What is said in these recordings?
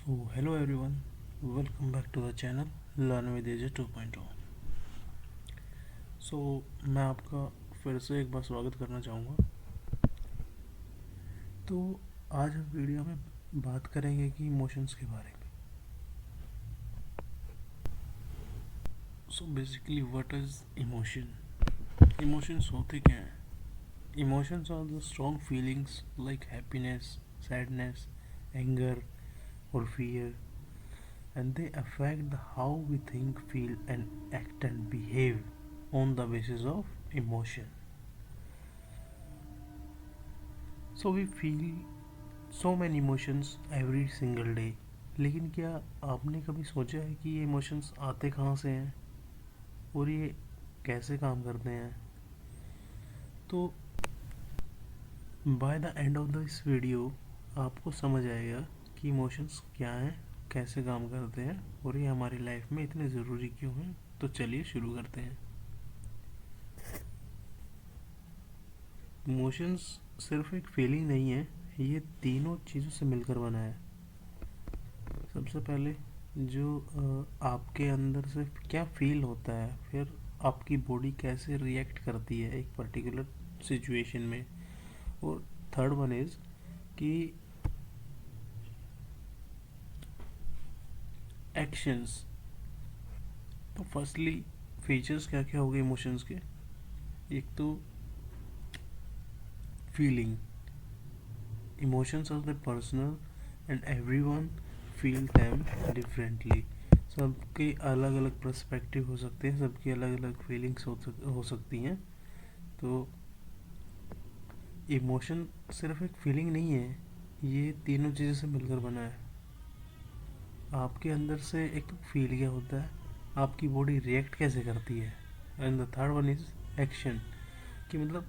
So, hello everyone, welcome back to the channel Learn with AJ 2.0। सो मैं आपका फिर से एक बार स्वागत करना चाहूँगा। तो आज हम वीडियो में बात करेंगे कि इमोशंस के बारे में। So basically what is emotion? Emotions होते क्या हैं? Emotions are the strong feelings like happiness, sadness, anger और fear, and they affect how we think, feel, and act and behave on the basis of emotion. So we feel so many emotions every single day. लेकिन क्या आपने कभी सोचा है कि ये emotions आते कहाँ से हैं और ये कैसे काम करते हैं? तो by the end of this video आपको समझ आएगा कि इमोशंस क्या हैं, कैसे काम करते हैं और ये हमारी लाइफ में इतने ज़रूरी क्यों हैं। तो चलिए शुरू करते हैं। इमोशंस सिर्फ एक फीलिंग नहीं है, ये तीनों चीज़ों से मिलकर बना है। सबसे पहले जो आपके अंदर से क्या फील होता है, फिर आपकी बॉडी कैसे रिएक्ट करती है एक पर्टिकुलर सिचुएशन में, और थर्ड वन इज़ कि एक्शंस। तो फर्स्टली फीचर्स क्या क्या हो गए इमोशंस के? एक तो feeling. Emotions are the personal and everyone feel them differently. सबके अलग अलग पर्सपेक्टिव हो सकते हैं, सबकी अलग अलग फीलिंग्स हो सकती हैं। तो इमोशन सिर्फ एक फीलिंग नहीं है, ये तीनों चीज़ों से मिलकर बना है। आपके अंदर से एक तो फील क्या होता है, आपकी बॉडी रिएक्ट कैसे करती है, and the third one is action, कि मतलब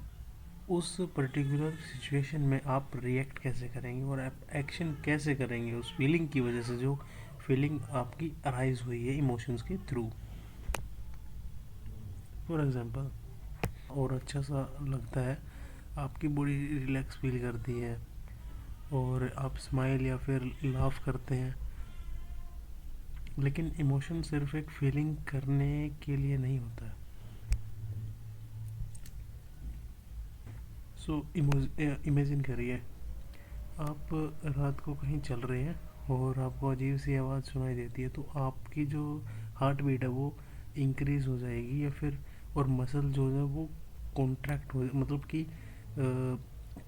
उस पर्टिकुलर सिचुएशन में आप रिएक्ट कैसे करेंगे और आप एक्शन कैसे करेंगे उस फीलिंग की वजह से, जो फीलिंग आपकी अराइज हुई है इमोशंस के थ्रू। फॉर एग्जांपल, और अच्छा सा लगता है, आपकी बॉडी रिलैक्स फील करती है और आप स्माइल या फिर लाफ करते हैं। लेकिन इमोशन सिर्फ एक फीलिंग करने के लिए नहीं होता है। सो इमेजिन करिए, आप रात को कहीं चल रहे हैं और आपको अजीब सी आवाज़ सुनाई देती है, तो आपकी जो हार्ट बीट है वो इंक्रीज़ हो जाएगी, या फिर और मसल जो है वो कॉन्ट्रैक्ट हो, मतलब कि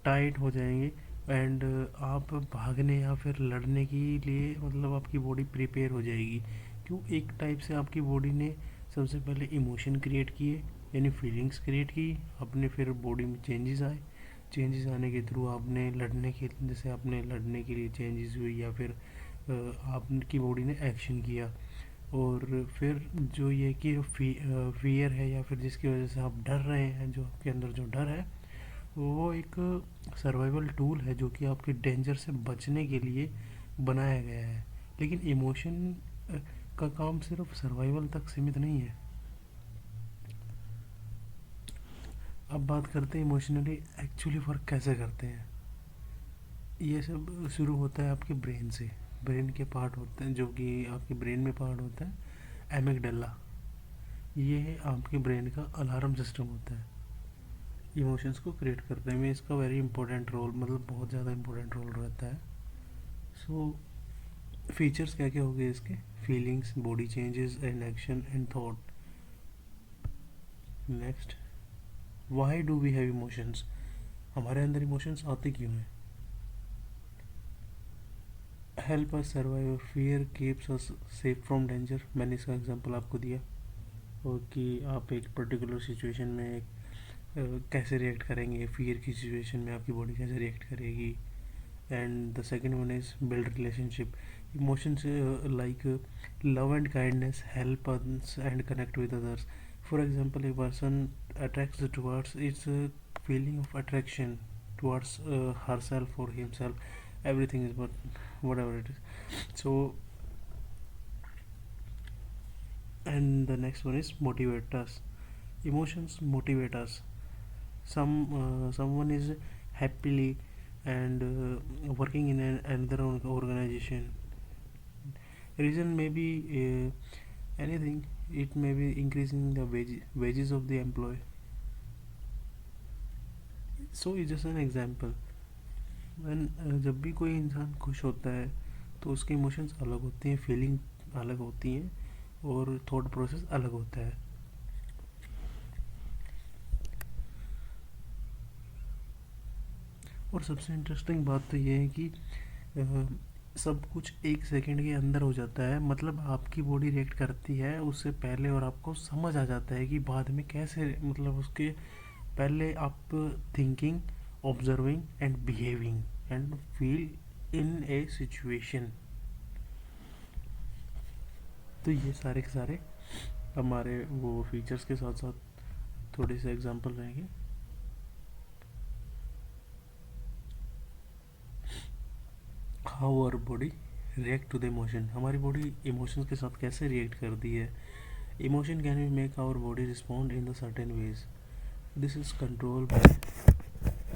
टाइट हो जाएंगे, एंड आप भागने या फिर लड़ने के लिए, मतलब आपकी बॉडी प्रिपेयर हो जाएगी। क्यों? एक टाइप से आपकी बॉडी ने सबसे पहले इमोशन क्रिएट किए, यानी फीलिंग्स क्रिएट की अपने, फिर बॉडी में चेंजेस आए, चेंजेस आने के थ्रू आपने लड़ने के, जैसे आपने लड़ने के लिए चेंजेस हुई, या फिर आपकी बॉडी ने एक्शन किया, और फिर जो ये कि फियर है, या फिर जिसकी वजह से आप डर रहे हैं, जो आपके अंदर जो डर है वो एक सर्वाइवल टूल है जो कि आपके डेंजर से बचने के लिए बनाया गया है। लेकिन इमोशन का काम सिर्फ सर्वाइवल तक सीमित नहीं है। अब बात करते हैं इमोशनली एक्चुअली वर्क कैसे करते हैं। ये सब शुरू होता है आपके ब्रेन से। ब्रेन के पार्ट होते हैं, जो कि आपके ब्रेन में पार्ट होता है एमिगडाला। ये आपके ब्रेन का अलार्म सिस्टम होता है, इमोशंस को क्रिएट करने में इसका वेरी इंपॉर्टेंट रोल, मतलब बहुत ज़्यादा इंपॉर्टेंट रोल रहता है। सो फीचर्स क्या क्या हो गए इसके? Feelings, body changes and action and thought. Next, why do we have emotions? हमारे अंदर इमोशंस आते क्यों हैं? Help us survive, fear keeps us safe from danger. मैंने इसका एग्जांपल आपको दिया, और कि आप एक पर्टिकुलर सिचुएशन में कैसे रिएक्ट करेंगे, फियर की सिचुएशन में आपकी बॉडी कैसे रिएक्ट करेगी। And the second one is build relationship. Emotions like love and kindness help us and connect with others. For example, a person attracts towards it's feeling of attraction towards herself or himself, everything is, but whatever it is. So, and the next one is motivate us. Emotions motivate us. Someone is happily and working in another organization, Reason may be anything. It may be increasing the wages of the employee. So it's just an example. जब भी कोई इंसान खुश होता है तो उसके emotions अलग होते हैं, फीलिंग अलग होती हैं और थॉट प्रोसेस अलग होता है. और सबसे इंटरेस्टिंग बात तो ये है कि सब कुछ एक सेकंड के अंदर हो जाता है. मतलब आपकी बॉडी रिएक्ट करती है उससे पहले और आपको समझ आ जाता है कि बाद में कैसे, मतलब उसके पहले आप thinking, observing and behaving and feel in A situation. तो ये सारे के सारे हमारे वो फीचर्स के साथ साथ थोड़े से एग्जांपल रहेंगे. How our body react to the emotion. हमारी बॉडी इमोशंस के साथ कैसे रिएक्ट करती है. Emotion can be make our body respond in the certain ways. This is control by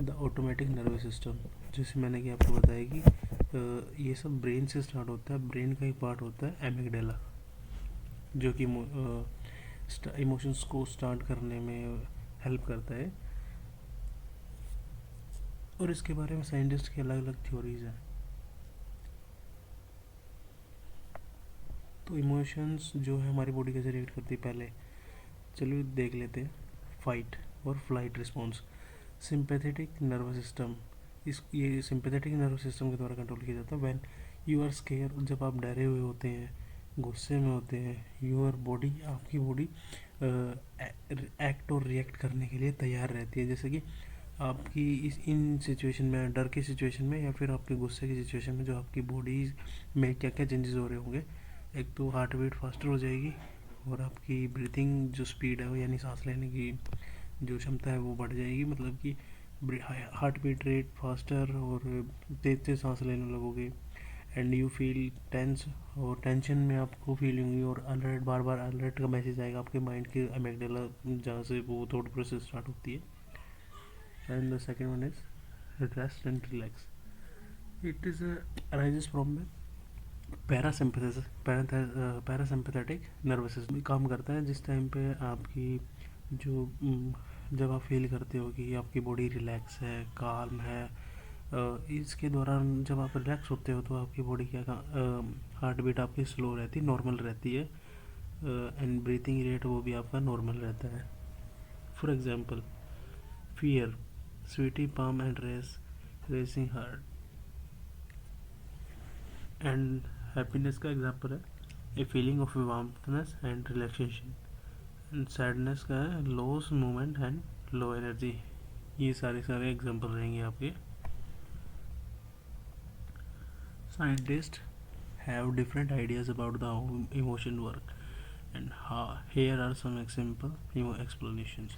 the automatic nervous system. जैसे मैंने कि आपको बताया कि ये सब ब्रेन से स्टार्ट होता है. ब्रेन का एक पार्ट होता है एमिगडाला, जो कि इमोशंस को स्टार्ट करने में हेल्प करता है. और इसके बारे में साइंटिस्ट की अलग अलग थ्योरीज हैं. तो इमोशंस जो है हमारी बॉडी कैसे रिएक्ट करती है, पहले चलिए देख लेते हैं. फाइट और flight response. Sympathetic nervous system, इस ये सिंपैथेटिक नर्वस सिस्टम के द्वारा कंट्रोल किया जाता है. व्हेन यू आर स्केयर, जब आप डरे हुए होते हैं, गुस्से में होते हैं, यूर बॉडी, आपकी बॉडी एक्ट और रिएक्ट करने के लिए तैयार रहती है. जैसे कि आपकी इन सिचुएशन में, डर की सिचुएशन में या फिर आपके गुस्से की सिचुएशन में, जो आपकी बॉडी में क्या क्या चेंजेस हो रहे होंगे. एक तो हार्ट बीट फास्टर हो जाएगी और आपकी ब्रीथिंग जो स्पीड है, यानी सांस लेने की जो क्षमता है वो बढ़ जाएगी. मतलब कि हार्ट बीट रेट फास्टर और तेज तेज सांस लेने लगोगे. एंड यू फील टेंस, और टेंशन में आपको फील होंगी और अलर्ट, बार बार अलर्ट का मैसेज आएगा आपके माइंड के अमेगडाला, जहाँ से वो थॉट प्रोसेस स्टार्ट होती है. And the second one is rest and relax. It is arises from the parasympathetic nervous system काम करता है. जिस टाइम पे आपकी जो जब आप फील करते हो कि आपकी बॉडी रिलैक्स है, काम है, इसके दौरान जब आप रिलैक्स होते हो तो आपकी बॉडी क्या, हार्ट बीट आपकी स्लो रहती है, नॉर्मल रहती है. एंड ब्रीथिंग रेट वो भी आपका नॉर्मल रहता है. For example fear, sweaty palm and racing heart. And happiness का एग्जांपल है a feeling of warmness and relaxation. And sadness का है loss movement and low energy. ये सारे एग्जांपल रहेंगे आपके. Scientists have different ideas about the emotion work, and here are some simple explanations.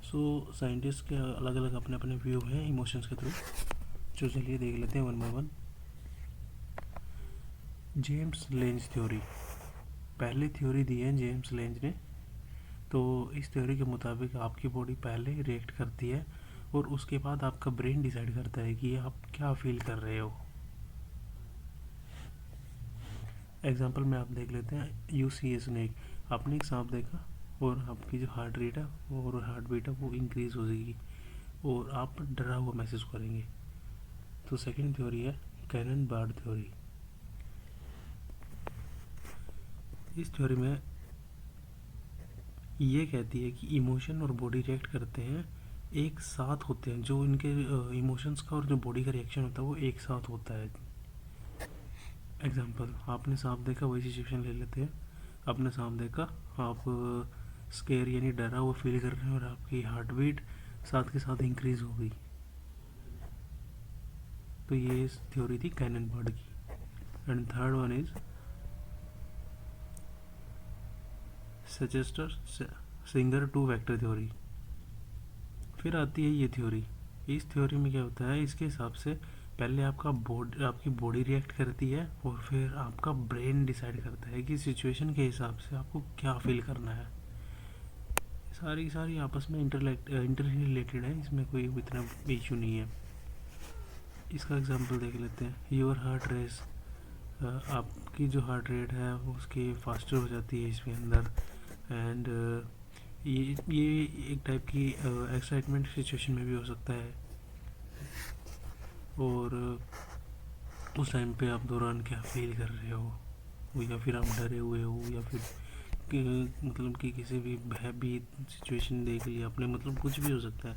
So scientist के अलग अलग अपने अपने व्यू हैं इमोशंस के थ्रू. जो चलिए देख लेते हैं one by one. James length theory, पहली थ्योरी दी है जेम्स लेंज ने. तो इस थ्योरी के मुताबिक आपकी बॉडी पहले रिएक्ट करती है और उसके बाद आपका ब्रेन डिसाइड करता है कि आप क्या फील कर रहे हो. एग्जाम्पल में आप देख लेते हैं. यू सी ए स्नेक, आपने एक सांप देखा और आपकी जो हार्ट रेट है और हार्ट बीट है वो इंक्रीज हो जाएगी और आप डरा हुआ महसूस करेंगे. तो सेकंड थ्योरी है कैनन बार्ड थ्योरी. इस थ्योरी में ये कहती है कि इमोशन और बॉडी रिएक्ट करते हैं, एक साथ होते हैं. जो इनके इमोशंस का और जो बॉडी का रिएक्शन होता है वो एक साथ होता है. एग्जाम्पल, आपने सांप देखा, वही सिचुएशन ले लेते हैं. आपने सांप देखा, आप स्केयर यानी डरा हुआ फील कर रहे हैं और आपकी हार्ट बीट साथ के साथ इंक्रीज हो गई. तो ये थ्योरी थी कैनन बर्ड की. And third one is Schachter singer two factor theory. फिर आती है ये थ्योरी. इस थ्योरी में क्या होता है, इसके हिसाब से पहले आपकी बॉडी रिएक्ट करती है और फिर आपका ब्रेन डिसाइड करता है कि सिचुएशन के हिसाब से आपको क्या फील करना है. सारी आपस में इंटर रिलेटेड है, इसमें कोई इतना इशू नहीं है. इसका एग्जांपल देख लेते हैं. योर हार्ट रेस आपकी जो हार्ट रेट है उसकी फास्टर हो जाती है इसके अंदर। एंड ये एक टाइप की एक्साइटमेंट सिचुएशन में भी हो सकता है। और उस टाइम पे आप दौरान क्या फील कर रहे हो, या फिर आप डरे हुए हो, या फिर मतलब कि किसी भी भयभीत सिचुएशन देख लिया आपने, मतलब कुछ भी हो सकता है।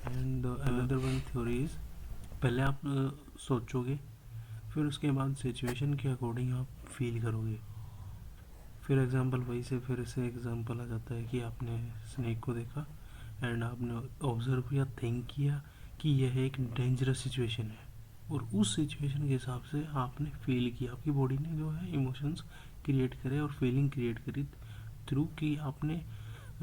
And another one theory is, पहले आप सोचोगे, फिर उसके बाद सिचुएशन के अकॉर्डिंग आप फील करोगे। फिर एग्जांपल वही से फिर से एग्जांपल आ जाता है कि आपने स्नेक को देखा एंड आपने ऑब्जर्व किया, थिंक किया कि यह एक डेंजरस सिचुएशन है, और उस सिचुएशन के हिसाब से आपने फील किया। आपकी बॉडी ने जो है इमोशंस क्रिएट करे और फीलिंग क्रिएट करी थ्रू कि आपने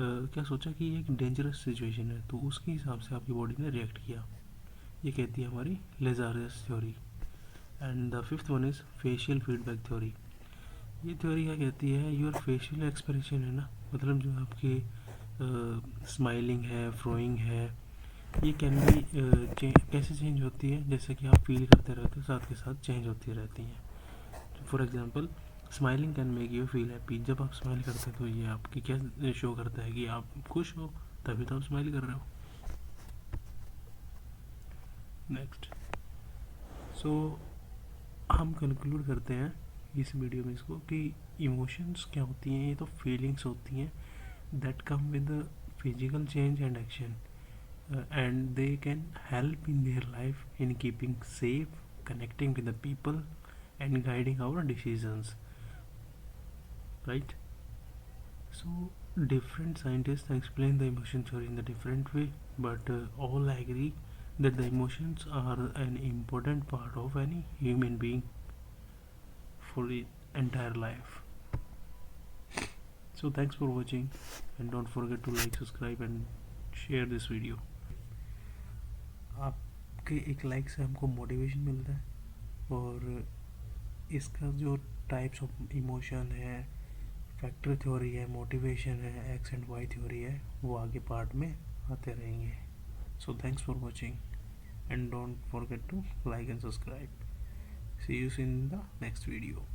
क्या सोचा कि ये एक डेंजरस सिचुएशन है, तो उसके हिसाब से आपकी बॉडी ने रिएक्ट किया। ये कहती है हमारी Lazarus theory. And the fifth one is facial feedback theory. ये थ्योरी क्या कहती है, योर फेशियल एक्सप्रेशन है ना, मतलब जो आपकी स्माइलिंग है, फ्रोइंग है, ये कैन भी कैसे चेंज होती है, जैसे कि आप फील करते रहते हो साथ के साथ चेंज होती रहती हैं। For example, smiling can make you feel happy. जब आप स्माइल करते हो तो ये आपकी क्या शो करता है कि आप खुश हो, तभी तो आप स्माइल कर रहे हो। नेक्स्ट, सो हम कंक्लूड करते हैं इस वीडियो में इसको कि इमोशंस क्या होती हैं, ये तो फीलिंग्स होती हैं that come with physical change and action, and they can help in their life in keeping safe, connecting with the people, and guiding our decisions, right? So different scientists explain the emotion theory in a different way, but all agree that the emotions are an important part of any human being for its entire life. So thanks for watching, and don't forget to like, subscribe, and share this video. आपके एक like से हमको motivation मिलता है, और इसका जो types of emotion है, फैक्टर थ्योरी है, मोटिवेशन है, एक्स एंड वाई थ्योरी है, वो आगे पार्ट में आते रहेंगे। So thanks for watching, and don't forget to like and subscribe. See you in the next video.